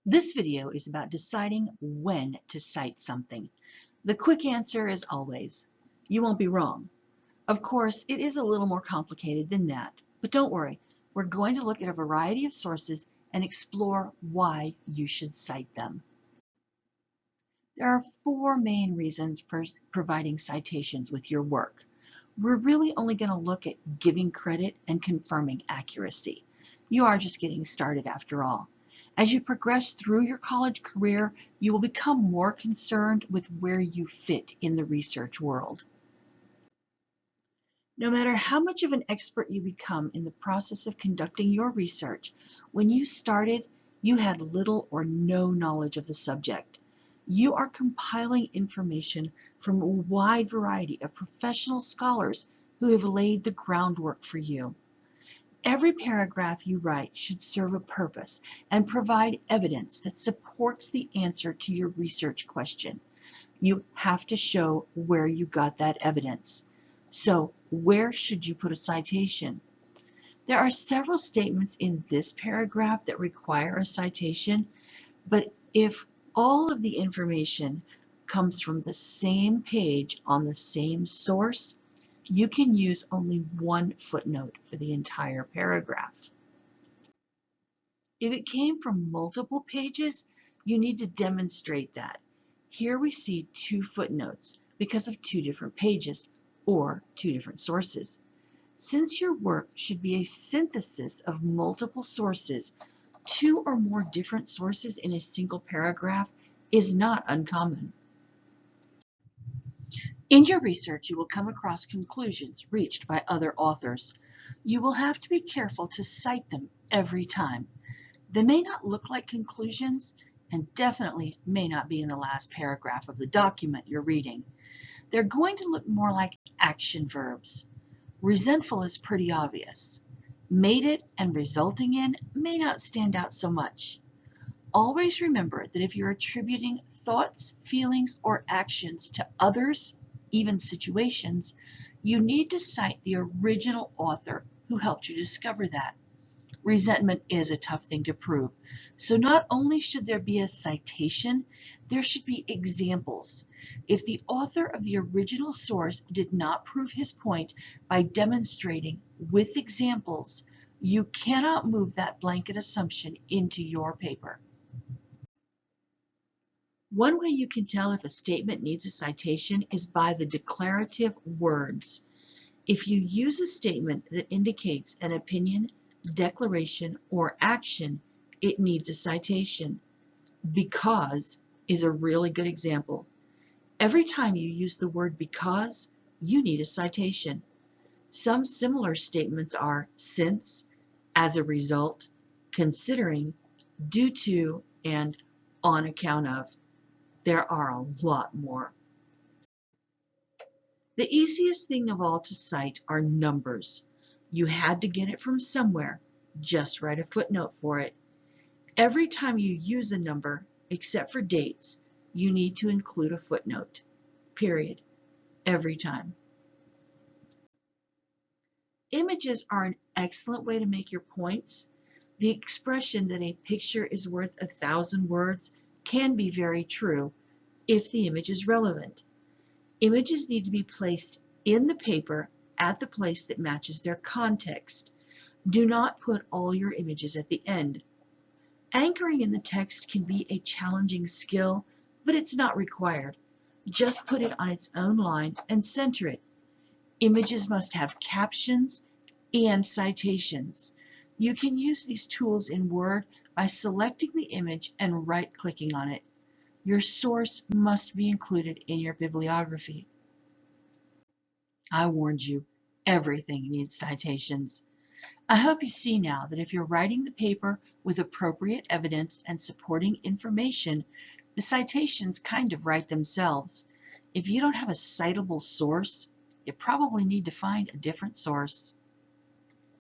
This video is about deciding when to cite something. The quick answer is always, you won't be wrong. Of course, it is a little more complicated than that, but don't worry, we're going to look at a variety of sources and explore why you should cite them. There are four main reasons for providing citations with your work. We're really only going to look at giving credit and confirming accuracy. You are just getting started after all. As you progress through your college career, you will become more concerned with where you fit in the research world. No matter how much of an expert you become in the process of conducting your research, when you started, you had little or no knowledge of the subject. You are compiling information from a wide variety of professional scholars who have laid the groundwork for you. Every paragraph you write should serve a purpose and provide evidence that supports the answer to your research question. You have to show where you got that evidence. So, where should you put a citation? There are several statements in this paragraph that require a citation, but if all of the information comes from the same page on the same source, you can use only one footnote for the entire paragraph. If it came from multiple pages, you need to demonstrate that. Here we see two footnotes because of two different pages or two different sources. Since your work should be a synthesis of multiple sources, two or more different sources in a single paragraph is not uncommon. In your research, you will come across conclusions reached by other authors. You will have to be careful to cite them every time. They may not look like conclusions and definitely may not be in the last paragraph of the document you're reading. They're going to look more like action verbs. Resentful is pretty obvious. Made it and resulting in may not stand out so much. Always remember that if you're attributing thoughts, feelings, or actions to others, even situations, you need to cite the original author who helped you discover that. Resentment is a tough thing to prove, so not only should there be a citation, there should be examples. If the author of the original source did not prove his point by demonstrating with examples, you cannot move that blanket assumption into your paper. One way you can tell if a statement needs a citation is by the declarative words. If you use a statement that indicates an opinion, declaration, or action, it needs a citation. Because is a really good example. Every time you use the word because, you need a citation. Some similar statements are since, as a result, considering, due to, and on account of. There are a lot more. The easiest thing of all to cite are numbers. You had to get it from somewhere. Just write a footnote for it. Every time you use a number, except for dates, you need to include a footnote. Period. Every time. Images are an excellent way to make your points. The expression that a picture is worth 1,000 words can be very true if the image is relevant. Images need to be placed in the paper at the place that matches their context. Do not put all your images at the end. Anchoring in the text can be a challenging skill, but it's not required. Just put it on its own line and center it. Images must have captions and citations. You can use these tools in Word by selecting the image and right-clicking on it. Your source must be included in your bibliography. I warned you, everything needs citations. I hope you see now that if you're writing the paper with appropriate evidence and supporting information, the citations kind of write themselves. If you don't have a citable source, you probably need to find a different source.